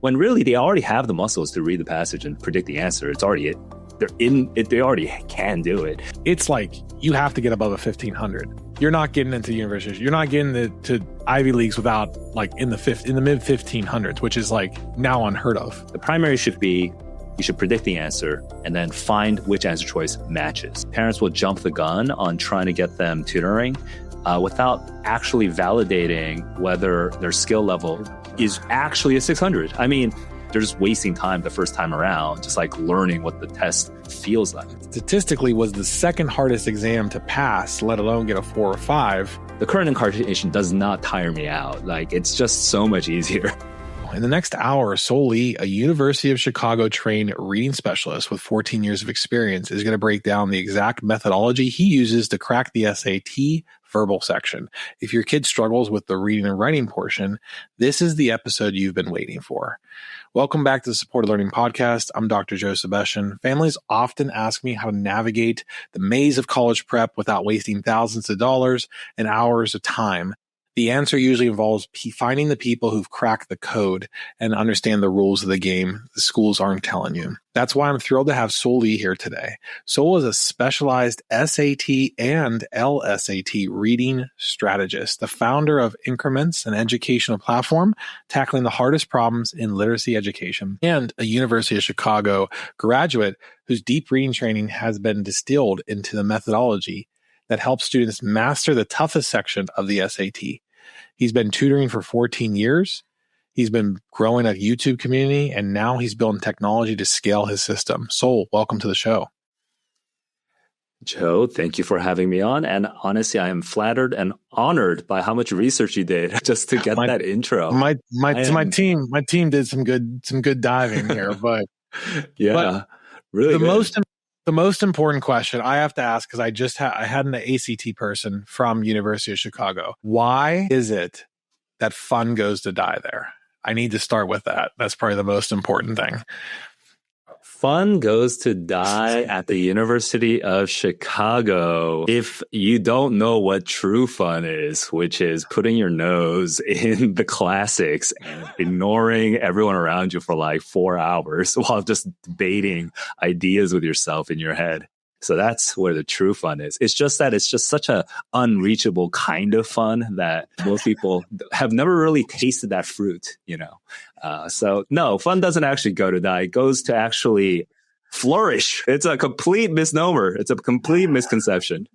when really they already have the muscles to read the passage and predict the answer. It's already they're in it. They already can do it. It's like you have to get above a 1500. You're not getting into universities. You're not getting to Ivy Leagues without like in the mid 1500s, which is like now unheard of. The primary should be you should predict the answer and then find which answer choice matches. Parents will jump the gun on trying to get them tutoring without actually validating whether their skill level is actually a 600. I mean, they're just wasting time the first time around, just like learning what the test feels like. Statistically was the second hardest exam to pass, let alone get a 4 or 5. The current incarnation does not tire me out. Like, it's just so much easier. In the next hour, Sol Lee, a University of Chicago trained reading specialist with 14 years of experience, is going to break down the exact methodology he uses to crack the SAT verbal section. If your kid struggles with the reading and writing portion, this is the episode you've been waiting for. Welcome back to the Supported Learning Podcast. I'm Dr. Joe Sebastian. Families often ask me how to navigate the maze of college prep without wasting thousands of dollars and hours of time. The answer usually involves finding the people who've cracked the code and understand the rules of the game the schools aren't telling you. That's why I'm thrilled to have Sol Lee here today. Sol is a specialized SAT and LSAT reading strategist, the founder of Increments, an educational platform tackling the hardest problems in literacy education, and a University of Chicago graduate whose deep reading training has been distilled into the methodology that helps students master the toughest section of the SAT. He's been tutoring for 14 years. He's been growing a YouTube community, and now he's building technology to scale his system. Sol, welcome to the show. Joe, thank you for having me on. And honestly, I am flattered and honored by how much research you did just to get that intro. My team did some good diving here, but really the most important question I have to ask, because I had an ACT person from University of Chicago. Why is it that fun goes to die there? I need to start with that. That's probably the most important thing. Fun goes to die at the University of Chicago. If you don't know what true fun is, which is putting your nose in the classics and ignoring everyone around you for like 4 hours while just debating ideas with yourself in your head. So that's where the true fun is. It's just that it's just such a unreachable kind of fun that most people have never really tasted that fruit, you know? So no, fun doesn't actually go to die. It goes to actually flourish. It's a complete misnomer. It's a complete misconception.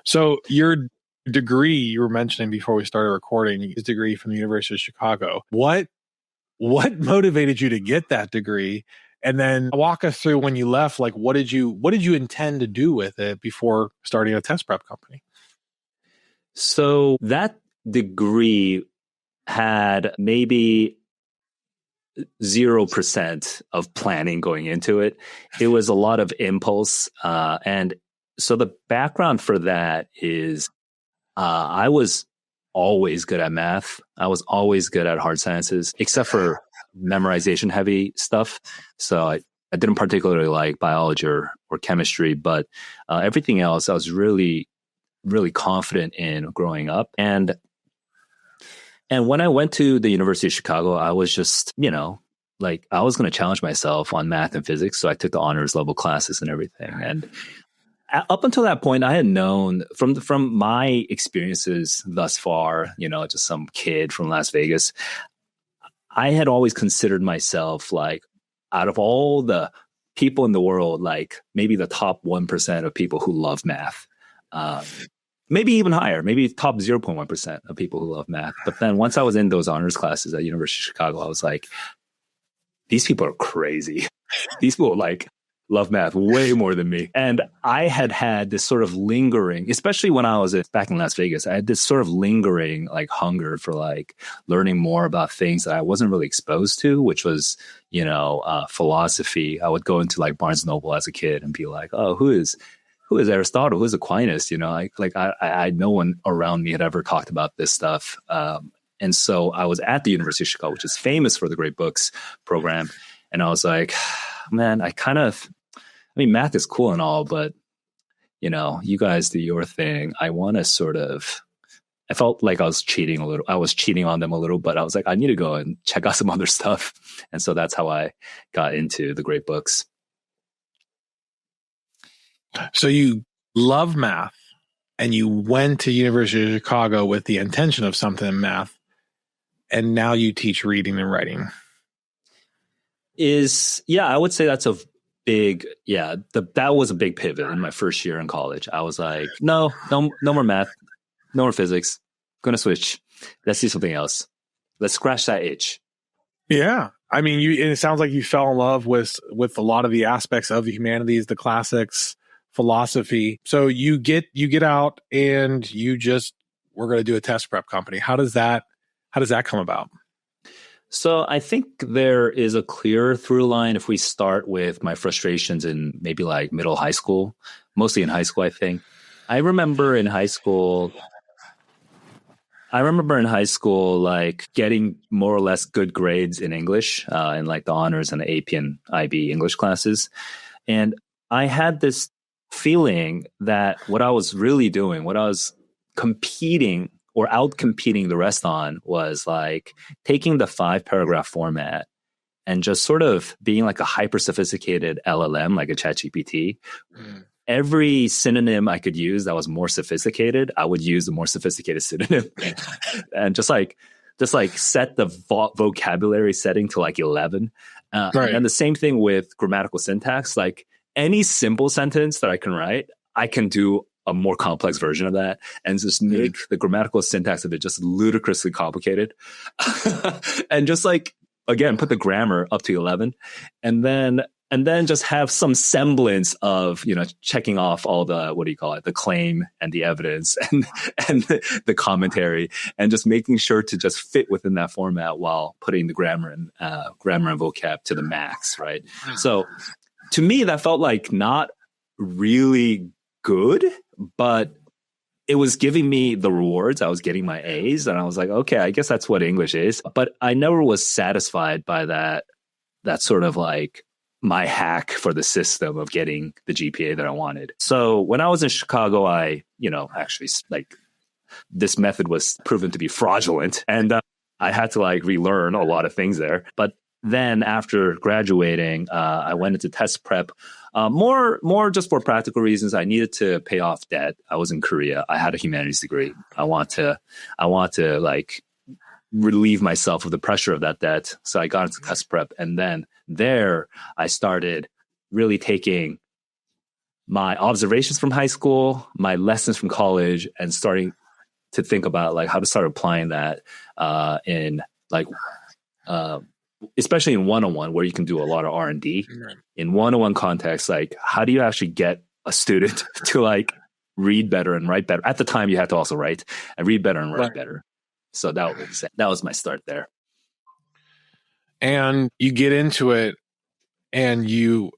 So your degree you were mentioning before we started recording, is degree from the University of Chicago. What motivated you to get that degree? And then walk us through when you left, like what did you intend to do with it before starting a test prep company? So that degree had maybe 0% of planning going into it. It was a lot of impulse. And so the background for that is I was always good at math. I was always good at hard sciences, except for memorization heavy stuff. So I didn't particularly like biology or chemistry, but everything else I was really, really confident in growing up. And when I went to the University of Chicago, I was just, like I was going to challenge myself on math and physics. So I took the honors level classes and everything. And up until that point, I had known from my experiences thus far, just some kid from Las Vegas, I had always considered myself like out of all the people in the world, like maybe the top 1% of people who love math, maybe even higher, maybe top 0.1% of people who love math. But then once I was in those honors classes at University of Chicago, I was like, these people are crazy. These people like love math way more than me. And I had this sort of lingering, especially when I was back in Las Vegas, I had this sort of lingering like hunger for like learning more about things that I wasn't really exposed to, which was, philosophy. I would go into like Barnes & Noble as a kid and be like, oh, who is Aristotle? Who is Aquinas? I no one around me had ever talked about this stuff. And so I was at the University of Chicago, which is famous for the great books program. And I was like, man, math is cool and all, but, you guys do your thing. I want to sort of I felt like I was cheating a little. I was cheating on them a little, but I was like, I need to go and check out some other stuff. And so that's how I got into the great books. So you love math and you went to University of Chicago with the intention of something in math, and now you teach reading and writing. I would say that's a big, that was a big pivot in my first year in college. I was like, no more math, no more physics. Going to switch. Let's do something else. Let's scratch that itch. Yeah. I mean, it sounds like you fell in love with a lot of the aspects of the humanities, the classics, philosophy. So you get out and we're going to do a test prep company. How does that come about? So I think there is a clear through line if we start with my frustrations in maybe like middle high school, mostly in high school, I think. I remember in high school, like getting more or less good grades in English, in like the honors and the AP and IB English classes. And I had this feeling that what I was really doing, what I was competing or out competing the rest on, was like taking the 5-paragraph format and just sort of being like a hyper sophisticated LLM, like a ChatGPT. Every synonym I could use that was more sophisticated, I would use the more sophisticated synonym, and just like set the vocabulary setting to like 11. Right. And the same thing with grammatical syntax. Like any simple sentence that I can write, I can do a more complex version of that and just make the grammatical syntax of it just ludicrously complicated. And just like, again, put the grammar up to 11, and then just have some semblance of, checking off all the, the claim and the evidence and the commentary, and just making sure to just fit within that format while putting the grammar and vocab to the max. Right. So to me, that felt like not really good, but it was giving me the rewards. I was getting my A's, and I was like, okay, I guess that's what English is. But I never was satisfied by that sort of like my hack for the system of getting the GPA that I wanted. So when I was in Chicago, I, actually, like, this method was proven to be fraudulent, and I had to like relearn a lot of things there. But then after graduating, I went into test prep, more just for practical reasons. I needed to pay off debt. I was in Korea. I had a humanities degree. I want to like relieve myself of the pressure of that debt. So I got into test prep, and then there I started really taking my observations from high school, my lessons from college, and starting to think about like how to start applying that in like especially in one-on-one, where you can do a lot of R&D. In one-on-one context, like how do you actually get a student to like read better and write better? At the time, you had to also write and read better and write better. So that was my start there. And you get into it and you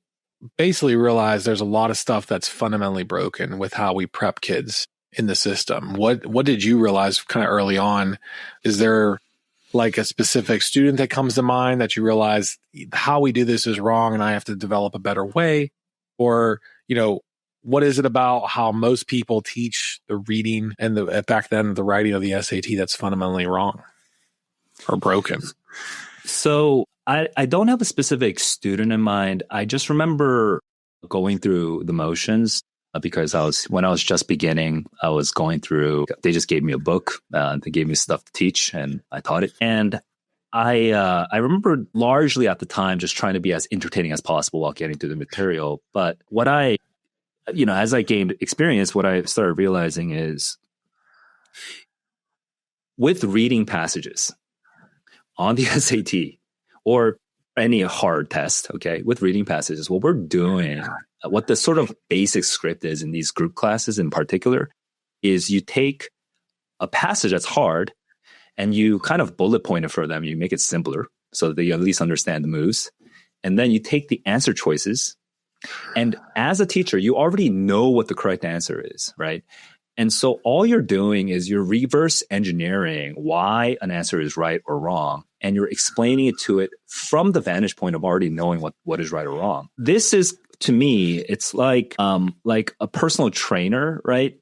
basically realize there's a lot of stuff that's fundamentally broken with how we prep kids in the system. What did you realize kind of early on? Is there like a specific student that comes to mind that you realize how we do this is wrong and I have to develop a better way? Or, what is it about how most people teach the reading and back then the writing of the SAT that's fundamentally wrong or broken? So I don't have a specific student in mind. I just remember going through the motions because when I was just beginning, I was going through, they just gave me a book. They gave me stuff to teach and I taught it. And I remember largely at the time just trying to be as entertaining as possible while getting through the material. But what as I gained experience, what I started realizing is with reading passages on the SAT or any hard test, okay, with reading passages, what we're doing, what the sort of basic script is in these group classes in particular, is you take a passage that's hard and you kind of bullet point it for them. You make it simpler so that they at least understand the moves. And then you take the answer choices. And as a teacher, you already know what the correct answer is, right? And so all you're doing is you're reverse engineering why an answer is right or wrong. And you're explaining it to it from the vantage point of already knowing what is right or wrong. This is, to me, it's like a personal trainer, right?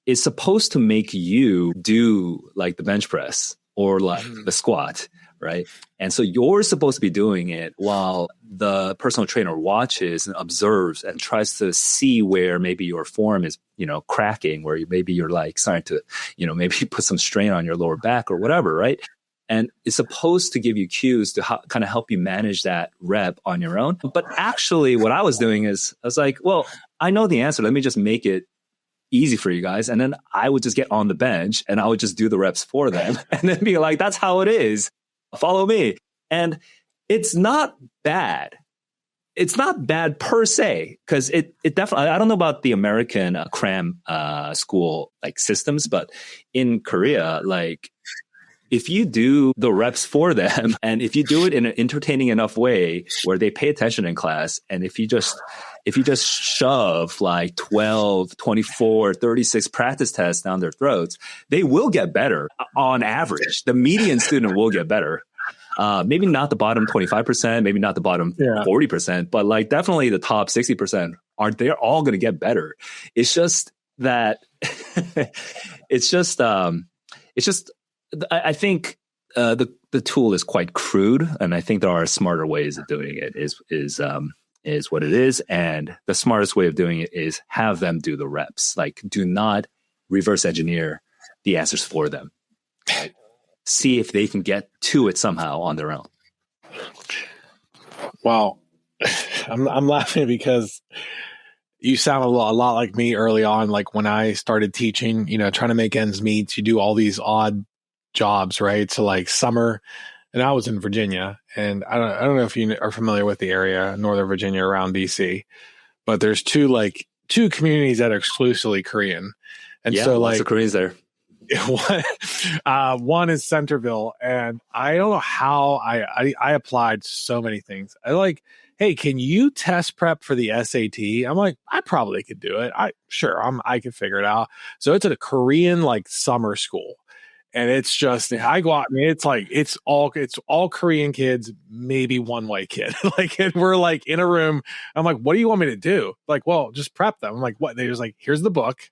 is supposed to make you do like the bench press or like the squat, right? And so you're supposed to be doing it while the personal trainer watches and observes and tries to see where maybe your form is, cracking, where maybe you're like starting to, maybe put some strain on your lower back or whatever, right? And it's supposed to give you cues to kind of help you manage that rep on your own. But actually what I was doing is I was like, well, I know the answer. Let me just make it easy for you guys. And then I would just get on the bench and I would just do the reps for them and then be like, that's how it is. Follow me. And it's not bad. It's not bad per se, because it definitely, I don't know about the American Cram school like systems, but in Korea, like if you do the reps for them and if you do it in an entertaining enough way where they pay attention in class, and if you just shove like 12, 24, 36 practice tests down their throats, they will get better on average. The median student will get better. Maybe not the bottom 25%, maybe not the bottom 40%, but like definitely the top 60% they're all going to get better. It's just that I think the tool is quite crude, and I think there are smarter ways of doing it. Is what it is, and the smartest way of doing it is have them do the reps. Like, do not reverse engineer the answers for them. Right? See if they can get to it somehow on their own. Well, I'm laughing because you sound a lot like me early on. Like when I started teaching, trying to make ends meet, you do all these odd jobs, right? So like summer, and I was in Virginia, and I don't know if you are familiar with the area, Northern Virginia around DC, but there's two communities that are exclusively Korean. And so lots of Koreans there. One is Centerville, and I don't know how I applied so many things. I like, hey, can you test prep for the SAT? I'm like, I probably could do it. I could figure it out. So it's at a Korean like summer school. And it's just, I go out, man, it's all Korean kids, maybe one white kid. Like, and we're like in a room. I'm like, what do you want me to do? Like, well, just prep them. I'm like, what? They're just like, here's the book,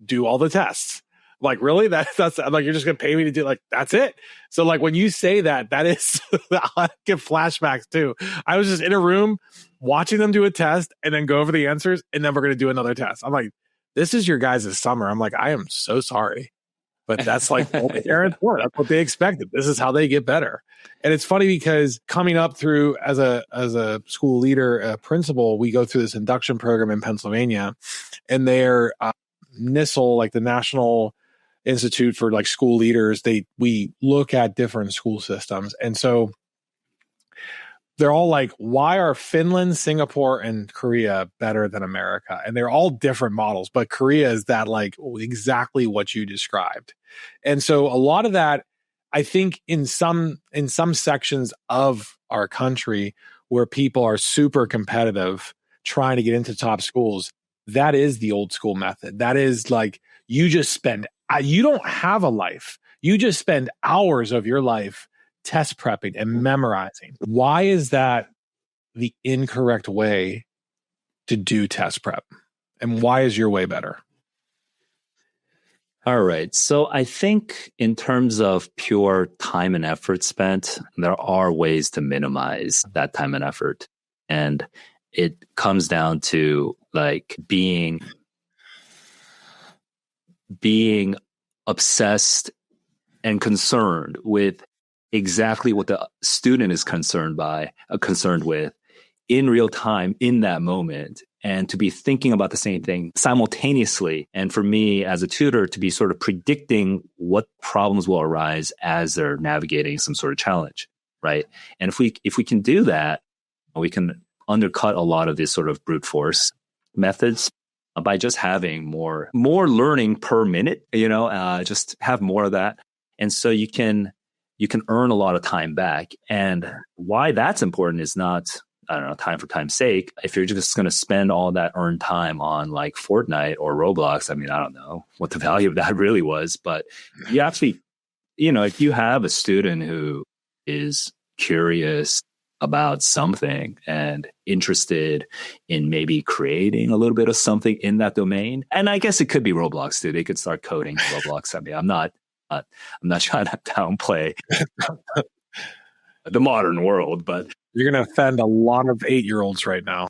do all the tests. I'm like, really? That's I'm like, you're just going to pay me to do, like, that's it. So like, when you say that is, I get flashbacks too. I was just in a room watching them do a test and then go over the answers. And then we're going to do another test. I'm like, this is your guys' summer. I'm like, I am so sorry. But that's like what the parents want. That's what they expected. This is how they get better. And it's funny because coming up through as a school leader, principal, we go through this induction program in Pennsylvania, and their NISL, like the National Institute for like School Leaders, we look at different school systems. And so they're all like, why are Finland, Singapore, and Korea better than America? And they're all different models, but Korea is that like exactly what you described. And so a lot of that, I think in some sections of our country where people are super competitive trying to get into top schools, that is the old school method. That is like, you don't have a life. You just spend hours of your life test prepping and memorizing. Why is that the incorrect way to do test prep? And why is your way better? All right. So I think in terms of pure time and effort spent, there are ways to minimize that time and effort. And it comes down to like being obsessed and concerned with exactly what the student is concerned with in real time in that moment, and to be thinking about the same thing simultaneously. And for me as a tutor, to be sort of predicting what problems will arise as they're navigating some sort of challenge, right? And if we can do that, we can undercut a lot of these sort of brute force methods by just having more learning per minute, just have more of that. And so you can earn a lot of time back. And why that's important is not, I don't know, time for time's sake. If you're just going to spend all that earned time on like Fortnite or Roblox, I mean, I don't know what the value of that really was, but you actually, if you have a student who is curious, about something and interested in maybe creating a little bit of something in that domain. And I guess it could be Roblox too. They could start coding Roblox. I mean, I'm not trying to downplay the modern world, but you're going to offend a lot of 8-year-olds right now.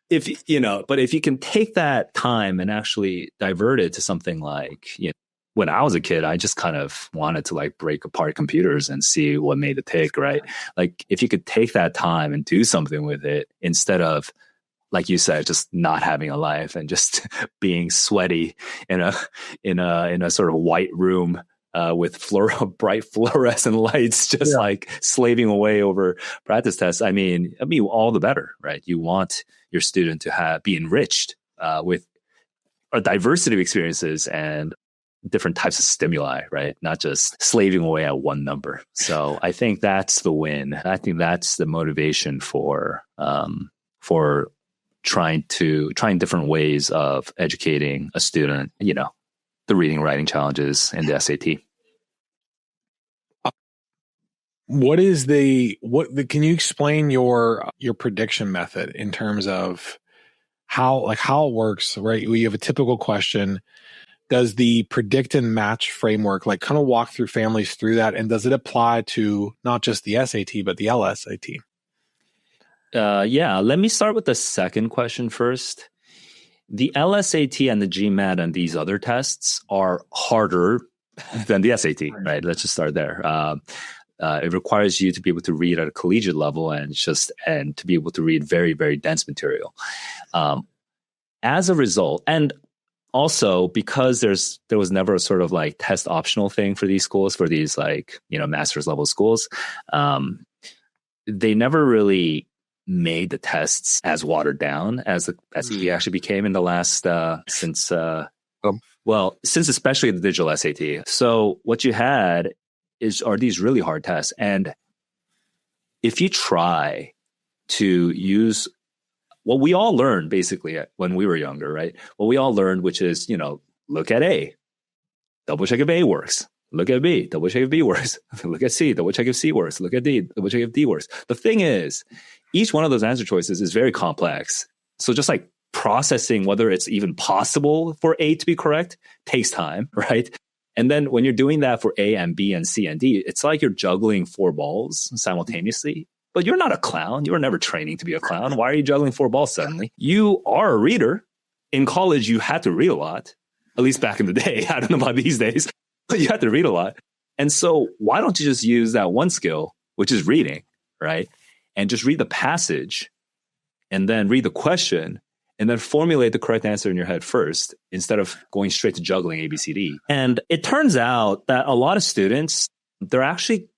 If you can take that time and actually divert it to something like, when I was a kid, I just kind of wanted to like break apart computers and see what made it tick, right? Like if you could take that time and do something with it instead of, like you said, just not having a life and just being sweaty in a sort of white room with bright fluorescent lights, just like slaving away over practice tests. I mean, all the better, right? You want your student to be enriched with a diversity of experiences and different types of stimuli, right? Not just slaving away at one number. So I think that's the win. I think that's the motivation for trying different ways of educating a student, the reading, writing challenges and the SAT. Can you explain your prediction method in terms of how it works, right? You have a typical question. Does the predict and match framework kind of walk through families through that? And does it apply to not just the SAT, but the LSAT? Yeah, let me start with the second question first. The LSAT and the GMAT and these other tests are harder than the SAT, right? Let's just start there. It requires you to be able to read at a collegiate level and to be able to read very, very dense material. As a result, and also because there was never a sort of like test optional thing for these schools, for these master's level schools, they never really made the tests as watered down as it actually became in the last since especially the digital SAT. So what you had are these really hard tests, and if you try to use what we all learned basically when we were younger, right? What we all learned, which is, look at A, double check if A works. Look at B, double check if B works. Look at C, double check if C works. Look at D, double check if D works. The thing is, each one of those answer choices is very complex. So just like processing whether it's even possible for A to be correct takes time, right? And then when you're doing that for A and B and C and D, it's like you're juggling 4 balls simultaneously. But you're not a clown. You were never training to be a clown. Why are you juggling 4 balls suddenly? You are a reader. In college, you had to read a lot, at least back in the day. I don't know about these days, but you had to read a lot. And so why don't you just use that one skill, which is reading, right? And just read the passage and then read the question and then formulate the correct answer in your head first instead of going straight to juggling A, B, C, D. And it turns out that a lot of students, they're actually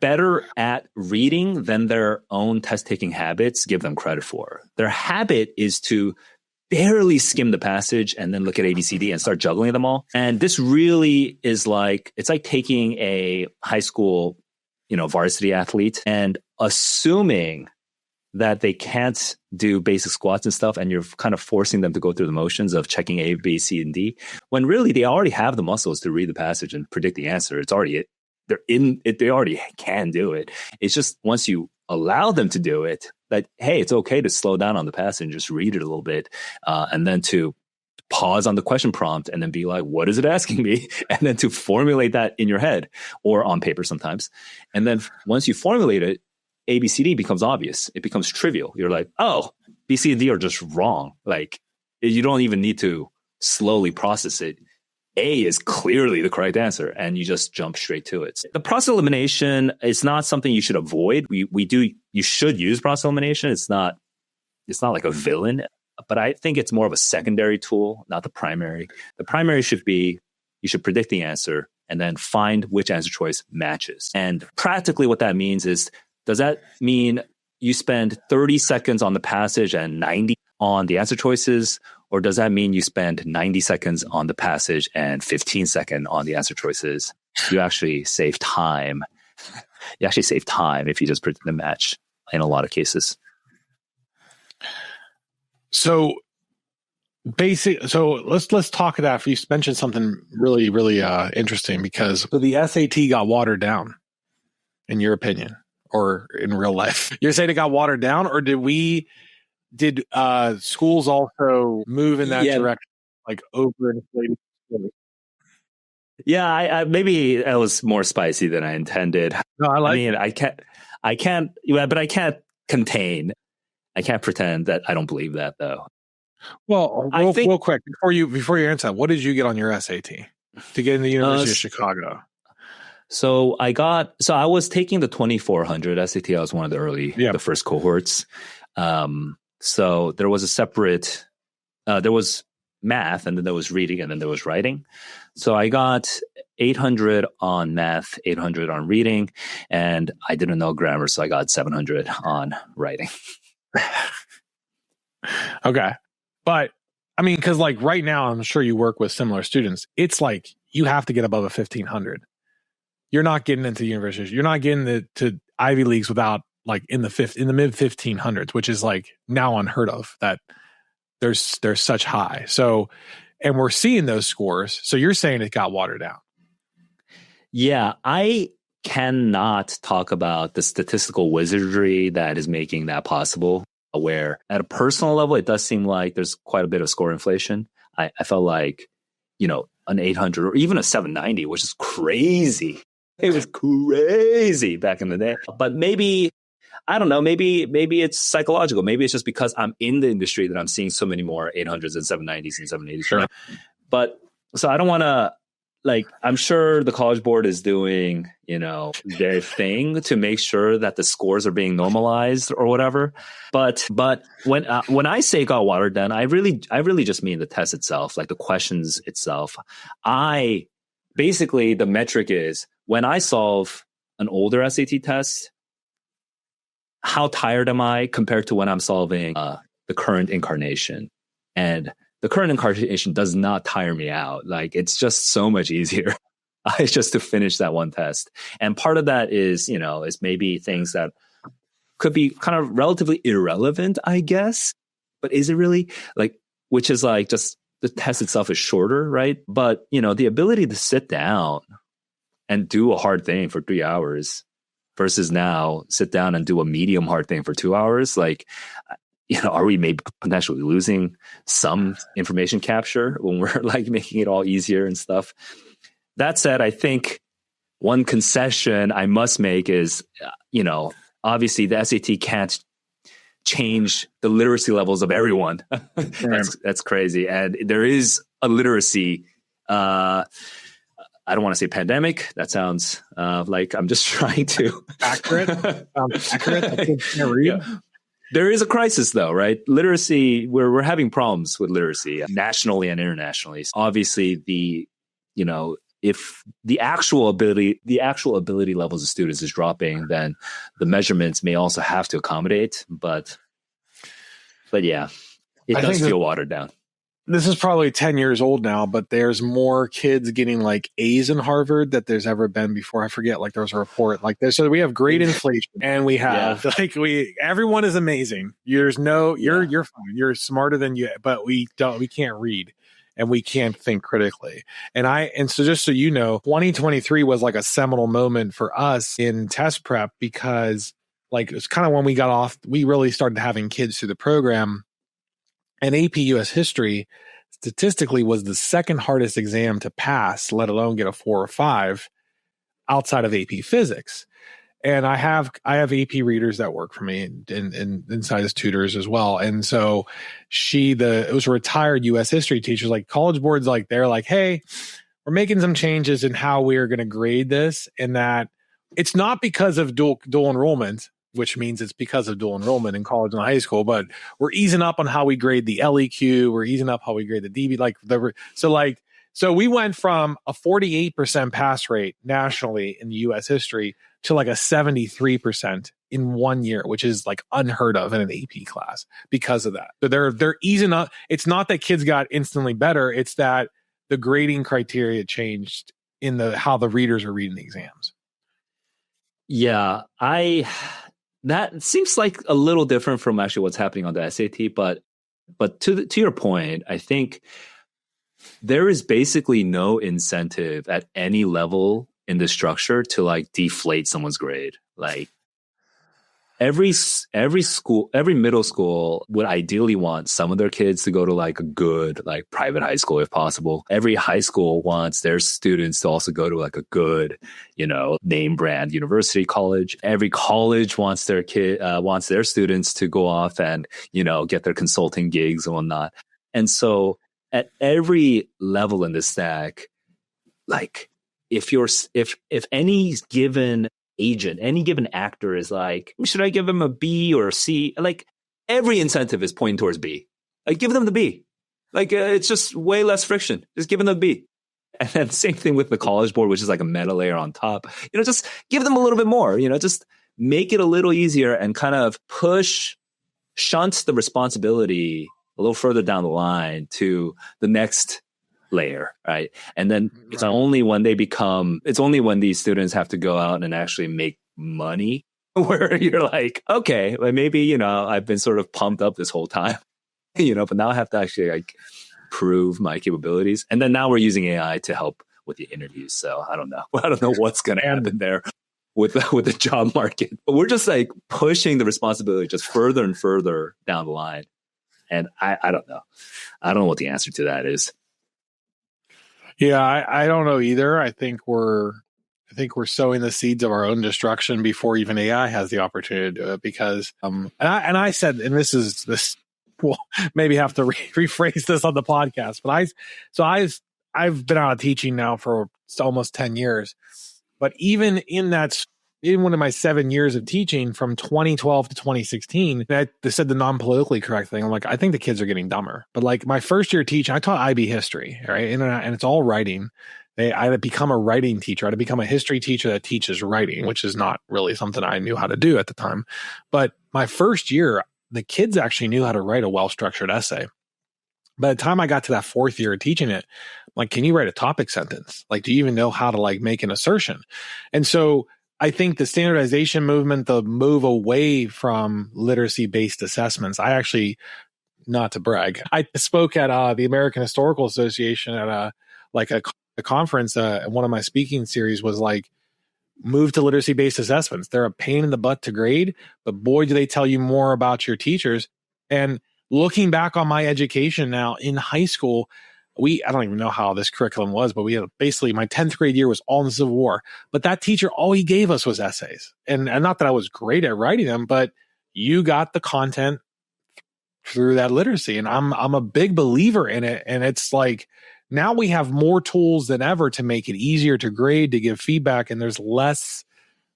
better at reading than their own test-taking habits give them credit for. Their habit is to barely skim the passage and then look at A, B, C, D and start juggling them all. And this really is it's like taking a high school, varsity athlete and assuming that they can't do basic squats and stuff, and you're kind of forcing them to go through the motions of checking A, B, C, and D, when really they already have the muscles to read the passage and predict the answer. It's already they're in it. They already can do it. It's just once you allow them to do it, that, hey, it's okay to slow down on the passage and just read it a little bit. And then to pause on the question prompt and then be like, what is it asking me? And then to formulate that in your head or on paper sometimes. And then once you formulate it, A, B, C, D becomes obvious. It becomes trivial. You're like, oh, B, C, and D are just wrong. Like you don't even need to slowly process it. A is clearly the correct answer, and you just jump straight to it. The process elimination is not something you should avoid. You should use process elimination. It's not like a villain, but I think it's more of a secondary tool, not the primary. The primary should be, you should predict the answer and then find which answer choice matches. And practically what that means is, does that mean you spend 30 seconds on the passage and 90 on the answer choices? Or does that mean you spend 90 seconds on the passage and 15 seconds on the answer choices? You actually save time. You actually save time if you just predict the match in a lot of cases. So let's talk that. You mentioned something really, really interesting, because the SAT got watered down, in your opinion. or in real life? You're saying it got watered down, or did schools also move in that direction, like overinflated scores? Yeah, I maybe I was more spicy than I intended. No, I mean, I can't, yeah, but I can't pretend that I don't believe that though. Well, real quick before you answer that, what did you get on your SAT to get in the University of Chicago? So I was taking the 2400 SAT. I was one of the first cohorts. So there was a separate, there was math, and then there was reading, and then there was writing. So I got 800 on math, 800 on reading, and I didn't know grammar, so I got 700 on writing. Okay. But I mean, because like right now, I'm sure you work with similar students. It's like you have to get above a 1500. You're not getting into universities. You're not getting to Ivy Leagues without like in the mid 1500s, which is like now unheard of. That there's such high. So, and we're seeing those scores. So you're saying it got watered down. Yeah, I cannot talk about the statistical wizardry that is making that possible. Where at a personal level, it does seem like there's quite a bit of score inflation. I felt like, an 800 or even a 790, which is crazy. It was crazy back in the day. But maybe, I don't know, maybe it's psychological. Maybe it's just because I'm in the industry that I'm seeing so many more 800s and 790s and 780s. Sure. But so I don't want to, I'm sure the College Board is doing, their thing to make sure that the scores are being normalized or whatever. But when I say got watered down, I really just mean the test itself, like the questions itself. Basically the metric is when I solve an older SAT test, how tired am I compared to when I'm solving the current incarnation? And the current incarnation does not tire me out. Like, it's just so much easier just to finish that one test. And part of that is, is maybe things that could be kind of relatively irrelevant, I guess. But is it really? Which is just the test itself is shorter, right? But, the ability to sit down and do a hard thing for 3 hours versus now sit down and do a medium hard thing for 2 hours, are we maybe potentially losing some information capture when we're making it all easier and stuff? That said, I think one concession I must make is, obviously the SAT can't change the literacy levels of everyone. That's crazy. And there is a literacy, I don't want to say pandemic. That sounds like I'm just trying to accurate. Yeah. There is a crisis though, right? Literacy, we're having problems with literacy nationally and internationally. Obviously if the actual ability levels of students is dropping, then the measurements may also have to accommodate. But yeah, it does feel watered down. This is probably 10 years old now, but there's more kids getting A's in Harvard that there's ever been before. I forget, there was a report like this. So we have great inflation, and we have everyone is amazing. You're fine. You're smarter than you, but we can't read and we can't think critically. And so just so you know, 2023 was a seminal moment for us in test prep because it was kind of when we really started having kids through the program. And AP US History statistically was the second hardest exam to pass, let alone get a 4 or 5 outside of AP Physics. And I have AP readers that work for me and inside as tutors as well. And so it was a retired US History teacher, College Board's they're hey, we're making some changes in how we're going to grade this, and that it's not because of dual enrollment, which means it's because of dual enrollment in college and high school, but we're easing up on how we grade the LEQ. We're easing up how we grade the DB. So we went from a 48% pass rate nationally in the U.S. history to a 73% in 1 year, which is unheard of in an AP class because of that. So they're easing up. It's not that kids got instantly better. It's that the grading criteria changed in how the readers are reading the exams. Yeah, that seems like a little different from actually what's happening on the SAT, but to your point, I think there is basically no incentive at any level in the structure to deflate someone's grade. every middle school would ideally want some of their kids to go to like a good like private high school if possible. Every high school wants their students to also go to like a good, name brand university college. Every college wants their students to go off and, get their consulting gigs and whatnot. And so at every level in the stack, like if any given agent, any given actor is like, should I give him a B or a C? Like every incentive is pointing towards B. Like give them the B. Like it's just way less friction. Just give them the B. And then same thing with the College Board, which is like a meta layer on top. Just give them a little bit more. Just make it a little easier and kind of shunt the responsibility a little further down the line to the next layer, right? And then it's only when these students have to go out and actually make money where you're like, okay, well, maybe, I've been sort of pumped up this whole time, but now I have to actually like prove my capabilities. And then now we're using AI to help with the interviews. So I don't know. I don't know what's going to happen there with the job market, but we're just like pushing the responsibility just further and further down the line. And I don't know. I don't know what the answer to that is. Yeah, I don't know either. I think we're sowing the seeds of our own destruction before even AI has the opportunity to do it. Because and I said, and this we'll maybe have to rephrase this on the podcast, but I've been out of teaching now for almost 10 years. But even one of my 7 years of teaching from 2012 to 2016, I said the non-politically correct thing. I'm like, I think the kids are getting dumber. But like my first year teaching, I taught IB history, right? And it's all writing. I had to become a writing teacher. I had to become a history teacher that teaches writing, which is not really something I knew how to do at the time. But my first year, the kids actually knew how to write a well-structured essay. By the time I got to that fourth year of teaching it, like, can you write a topic sentence? Like, do you even know how to like make an assertion? And so I think the standardization movement, the move away from literacy-based assessments, I actually, not to brag, I spoke at the American Historical Association at a conference. One of my speaking series was like, move to literacy-based assessments. They're a pain in the butt to grade, but boy, do they tell you more about your teachers. And looking back on my education now in high school, I don't even know how this curriculum was, but we had basically my 10th grade year was all in the Civil War. But that teacher, all he gave us was essays. And not that I was great at writing them, but you got the content through that literacy. And I'm a big believer in it. And it's like, now we have more tools than ever to make it easier to grade, to give feedback, and there's less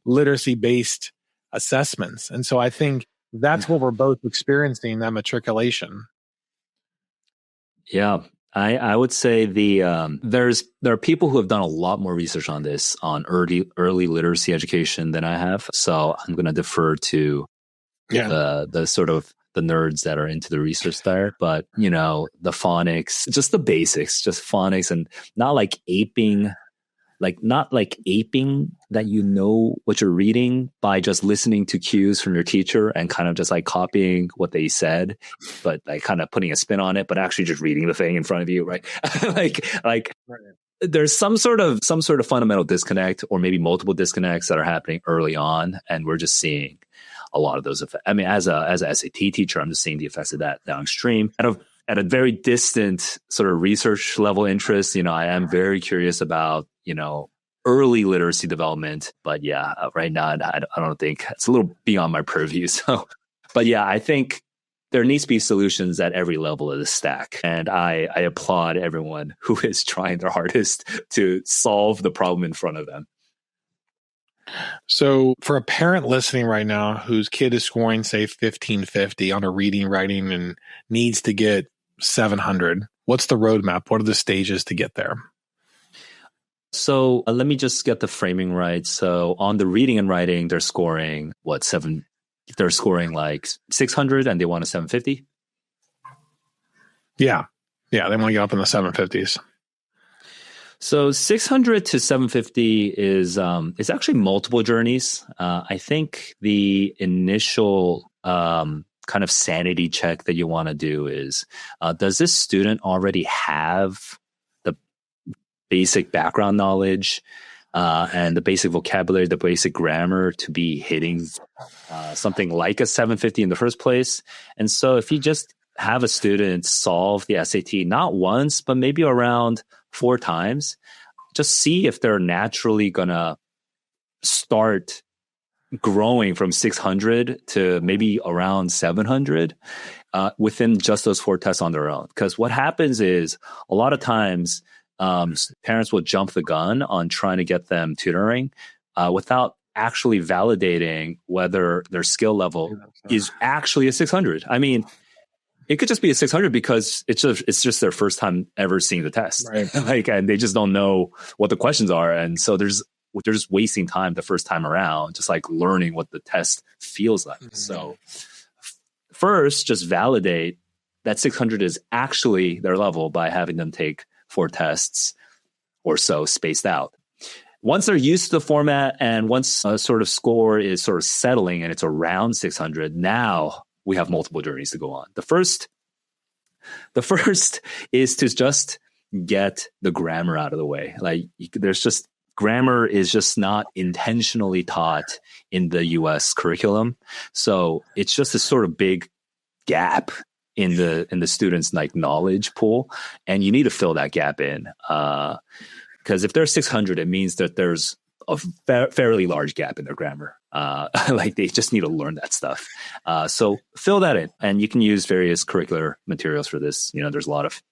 literacy-based assessments. And so I think that's what we're both experiencing, that matriculation. Yeah. I would say there are people who have done a lot more research on this, on early literacy education than I have. So I'm going to defer to the sort of the nerds that are into the research there. But, the phonics, just the basics, just phonics, and not like aping that what you're reading by just listening to cues from your teacher and kind of just like copying what they said, but like kind of putting a spin on it, but actually just reading the thing in front of you, right? like there's some sort of fundamental disconnect, or maybe multiple disconnects that are happening early on, and we're just seeing a lot of those effects. I mean, as a SAT teacher, I'm just seeing the effects of that downstream. At a very distant sort of research level interest, I am very curious about, early literacy development. But yeah, right now, I don't think it's a little beyond my purview. So, but yeah, I think there needs to be solutions at every level of the stack. And I applaud everyone who is trying their hardest to solve the problem in front of them. So for a parent listening right now whose kid is scoring, say, 1550 on a reading, writing, and needs to get 700, what's the roadmap? What are the stages to get there? So let me just get the framing right. So on the reading and writing, they're scoring they're scoring like 600 and they want a 750? Yeah. Yeah, they want to get up in the 750s. So 600 to 750 is actually multiple journeys. I think the initial kind of sanity check that you want to do is, does this student already have the basic background knowledge and the basic vocabulary, the basic grammar to be hitting something like a 750 in the first place. And so if you just have a student solve the SAT not once, but maybe around 4 times, just see if they're naturally going to start growing from 600 to maybe around 700 within just those 4 tests on their own. Because what happens is a lot of times parents will jump the gun on trying to get them tutoring without actually validating whether their skill level is actually a 600. I mean, it could just be a 600 because it's just their first time ever seeing the test. Right. And they just don't know what the questions are. And so they're just wasting time the first time around, just like learning what the test feels like. Mm-hmm. So first, just validate that 600 is actually their level by having them take 4 tests or so spaced out. Once they're used to the format and once a sort of score is sort of settling and it's around 600, now we have multiple journeys to go on. The first is to just get the grammar out of the way. Like grammar is just not intentionally taught in the US curriculum. So it's just a sort of big gap in the students' like knowledge pool. And you need to fill that gap in. Because if there's 600, it means that there's a fairly large gap in their grammar. Like they just need to learn that stuff. So fill that in, and you can use various curricular materials for this. There's a lot of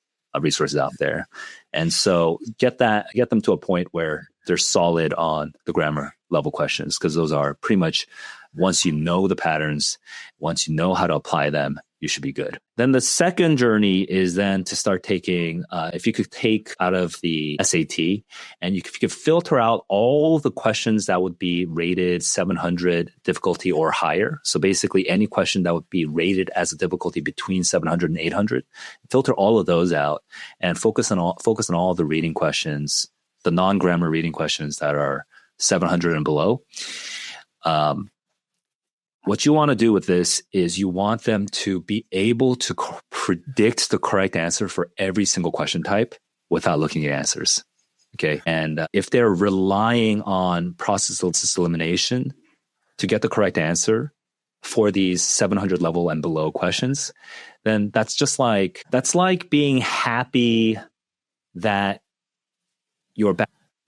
resources out there, and so get them to a point where they're solid on the grammar level questions, because those are pretty much, once you know the patterns, once you know how to apply them, you should be good. Then the second journey is then to start taking, if you could take out of the SAT and if you could filter out all the questions that would be rated 700 difficulty or higher. So basically any question that would be rated as a difficulty between 700 and 800, filter all of those out and focus on all the reading questions, the non-grammar reading questions that are 700 and below. What you want to do with this is you want them to be able to predict the correct answer for every single question type without looking at answers. Okay. And if they're relying on process elimination to get the correct answer for these 700 level and below questions, then that's like being happy that you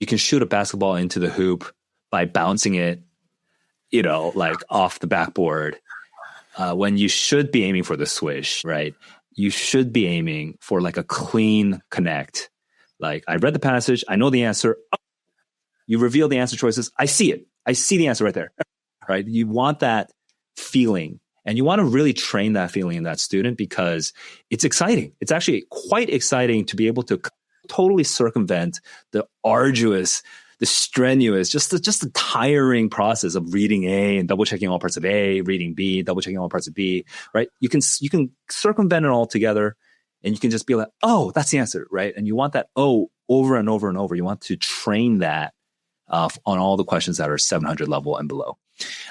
can shoot a basketball into the hoop by bouncing it like off the backboard, when you should be aiming for the swish, right? You should be aiming for like a clean connect. Like, I read the passage, I know the answer. Oh, you reveal the answer choices. I see it. I see the answer right there, right? You want that feeling, and you want to really train that feeling in that student, because it's exciting. It's actually quite exciting to be able to totally circumvent the arduous, the strenuous, just the tiring process of reading A and double checking all parts of A, reading B, double checking all parts of B, right? You can circumvent it all together, and you can just be like, oh, that's the answer, right? And you want that over and over and over. You want to train that on all the questions that are 700 level and below,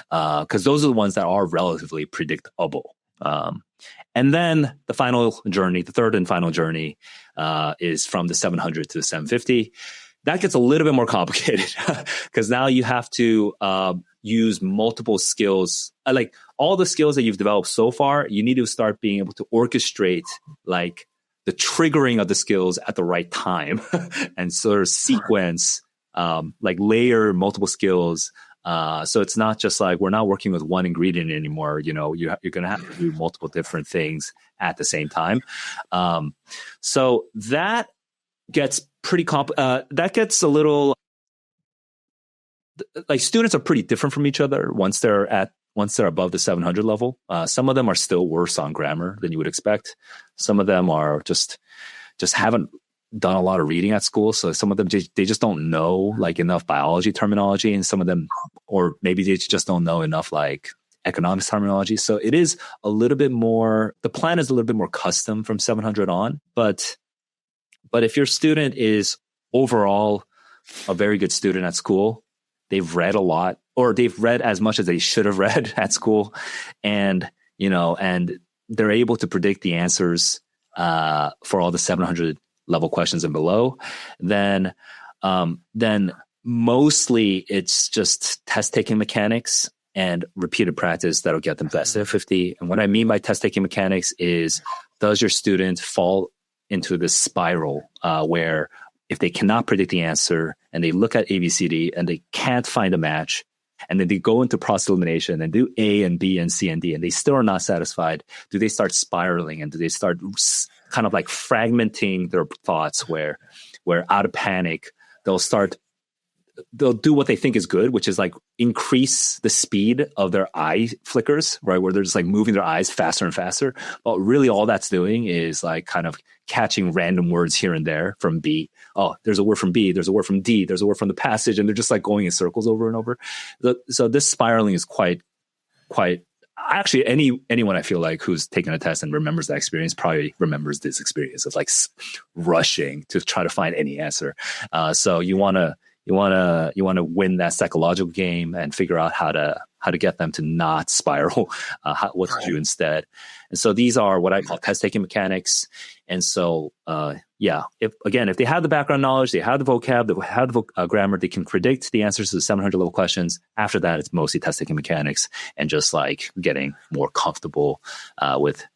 because those are the ones that are relatively predictable. And then the third and final journey, is from the 700 to the 750. That gets a little bit more complicated because now you have to use multiple skills. Like all the skills that you've developed so far, you need to start being able to orchestrate like the triggering of the skills at the right time and sort of sequence, like layer multiple skills. So it's not just like we're not working with one ingredient anymore. You're going to have to do multiple different things at the same time. So that gets pretty that gets a little, like, students are pretty different from each other once they're above the 700 level. Some of them are still worse on grammar than you would expect. Some of them are just haven't done a lot of reading at school. So some of them, they just don't know like enough biology terminology, and some of them, or maybe they just don't know enough like economics terminology. So it is a little bit more, the plan is a little bit more custom from 700 on, but if your student is overall a very good student at school, they've read a lot, or they've read as much as they should have read at school, and they're able to predict the answers for all the 700 level questions and below, then mostly it's just test taking mechanics and repeated practice that'll get them best of 50. And what I mean by test taking mechanics is, does your student fall into this spiral where if they cannot predict the answer and they look at ABCD and they can't find a match, and then they go into process elimination and do A and B and C and D, and they still are not satisfied, do they start spiraling and do they start kind of like fragmenting their thoughts where out of panic, they'll do what they think is good, which is like increase the speed of their eye flickers, right? Where they're just like moving their eyes faster and faster. But really all that's doing is like kind of catching random words here and there from B. Oh, there's a word from B, there's a word from D, there's a word from the passage, and they're just like going in circles over and over. So this spiraling is quite actually anyone I feel like who's taken a test and remembers that experience probably remembers this experience of like rushing to try to find any answer. So you want to win that psychological game and figure out how to get them to not spiral, what to do instead. And so these are what I call test taking mechanics. And so, if they have the background knowledge, they have the vocab, they have the grammar, they can predict the answers to the 700 level questions. After that, it's mostly test taking mechanics and just like getting more comfortable with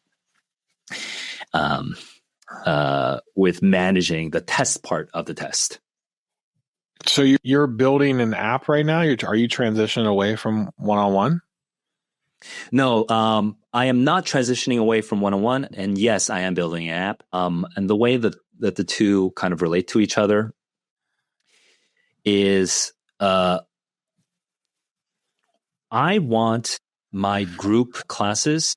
managing the test part of the test. So you're building an app right now? Are you transitioning away from one-on-one? No, I am not transitioning away from one-on-one. And yes, I am building an app. And the way that the two kind of relate to each other is I want my group classes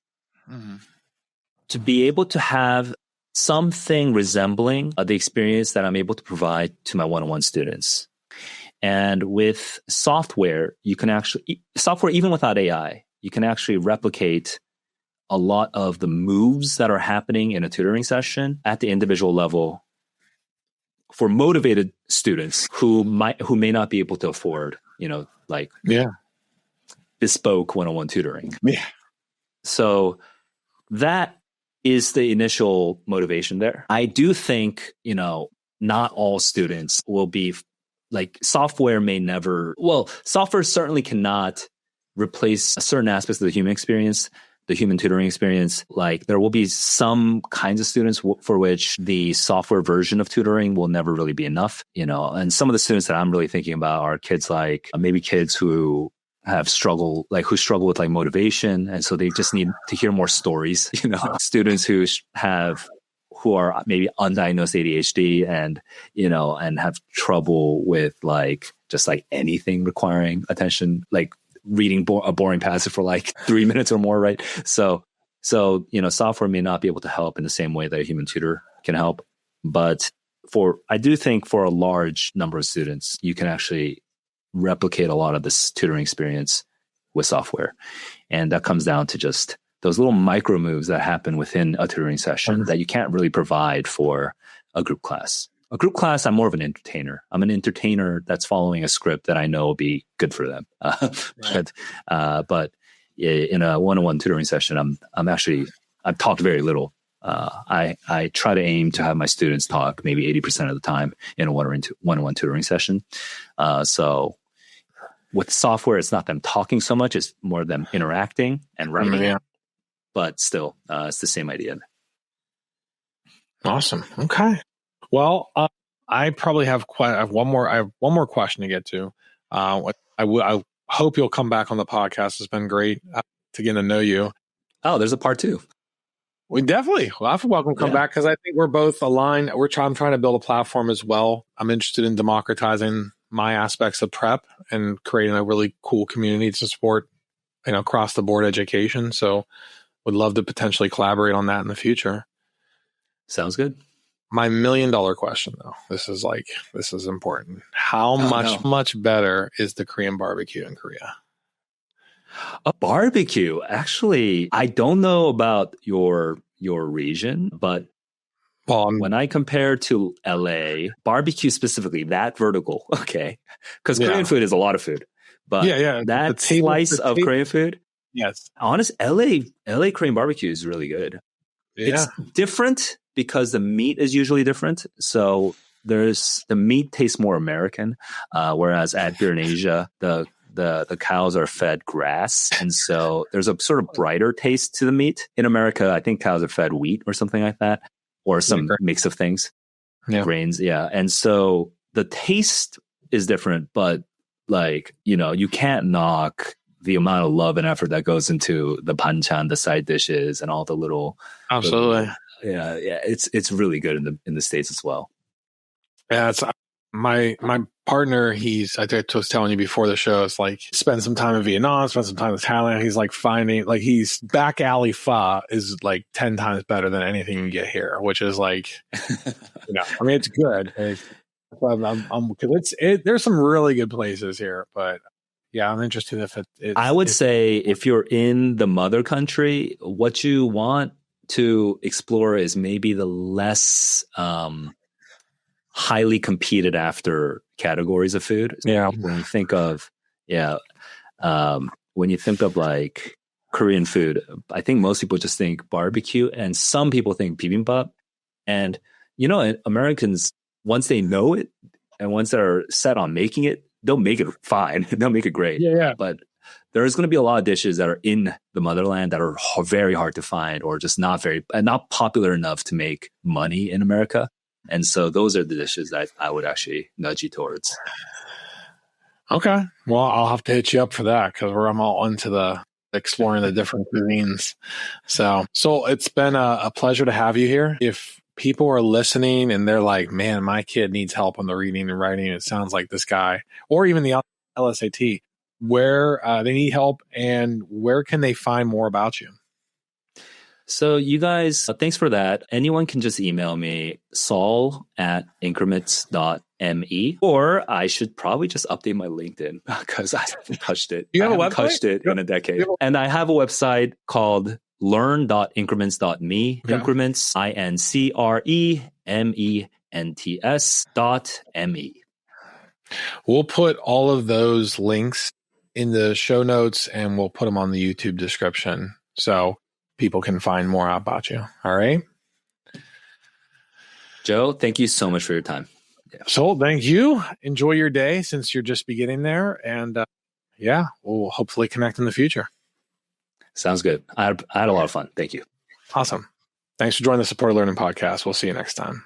to be able to have something resembling the experience that I'm able to provide to my one-on-one students. And with software, even without AI, you can actually replicate a lot of the moves that are happening in a tutoring session at the individual level for motivated students who may not be able to afford, bespoke one-on-one tutoring. Yeah. So that is the initial motivation there. I do think, not all students will be like software certainly cannot replace certain aspects of the human experience, the human tutoring experience. Like there will be some kinds of students for which the software version of tutoring will never really be enough, and some of the students that I'm really thinking about are kids like maybe kids who struggle with like motivation. And so they just need to hear more stories, students who are maybe undiagnosed ADHD and have trouble with like just like anything requiring attention, like reading a boring passage for like 3 minutes or more. Right. So, software may not be able to help in the same way that a human tutor can help. But I do think for a large number of students, you can actually replicate a lot of this tutoring experience with software. And that comes down to just those little micro moves that happen within a tutoring session that you can't really provide for a group class. A group class, I'm more of an entertainer. I'm an entertainer that's following a script that I know will be good for them. But in a one-on-one tutoring session, I've talked very little. I try to aim to have my students talk maybe 80% of the time in a one-on-one tutoring session. So with software, it's not them talking so much; it's more them interacting and writing. Yeah. But still, it's the same idea. Awesome. Okay. Well, I probably have one more question to get to. I hope you'll come back on the podcast. It's been great to get to know you. Oh, there's a part 2. We definitely. Well, I welcome come back because I think we're both aligned. I'm trying to build a platform as well. I'm interested in democratizing my aspects of prep and creating a really cool community to support, across the board education. So would love to potentially collaborate on that in the future. Sounds good. My $1 million question though, this is important. How much better is the Korean barbecue in Korea? A barbecue. Actually, I don't know about your region, but when I compare to LA, barbecue specifically, that vertical, okay, because Korean food is a lot of food, but that slice of Korean food, yes, honest, LA Korean barbecue is really good. Yeah. It's different because the meat is usually different. So there's the meat tastes more American, whereas here in Asia, the cows are fed grass, and so there's a sort of brighter taste to the meat. In America, I think cows are fed wheat or something like that, or some mix of things, grains. Yeah, and so the taste is different, but like, you can't knock the amount of love and effort that goes into the banchan, the side dishes, and all the little. Absolutely. It's really good in the States as well. Yeah, it's my partner. I was telling you before the show. It's like spend some time in Vietnam, spend some time in Thailand. He's like he's back alley pho is like 10 times better than anything you get here, which is like, I mean, it's good. There's some really good places here, but yeah, I'm interested if I would say if you're in the mother country, what you want to explore is maybe the less highly competed after categories of food. Yeah. When you think of like Korean food, I think most people just think barbecue, and some people think bibimbap. And Americans, once they know it and once they're set on making it, they'll make it fine. They'll make it great. Yeah. But there's going to be a lot of dishes that are in the motherland that are very hard to find, or just not popular enough to make money in America. And so those are the dishes that I would actually nudge you towards. Okay. Well, I'll have to hit you up for that, because I'm all into the exploring the different cuisines. So it's been a pleasure to have you here. If people are listening and they're like, man, my kid needs help on the reading and writing, it sounds like this guy, or even the LSAT, where they need help, and where can they find more about you? So you guys, thanks for that. Anyone can just email me, saul@increments.me, or I should probably just update my LinkedIn because I haven't touched it. You have a website? Touched it in a decade. And I have a website called learn.increments.me. Increments, INCREMENTS.me. We'll put all of those links in the show notes, and we'll put them on the YouTube description so people can find more out about you. All right. Joe, thank you so much for your time. So thank you. Enjoy your day since you're just beginning there. And we'll hopefully connect in the future. Sounds good. I had a lot of fun. Thank you. Awesome. Thanks for joining the Supported Learning Podcast. We'll see you next time.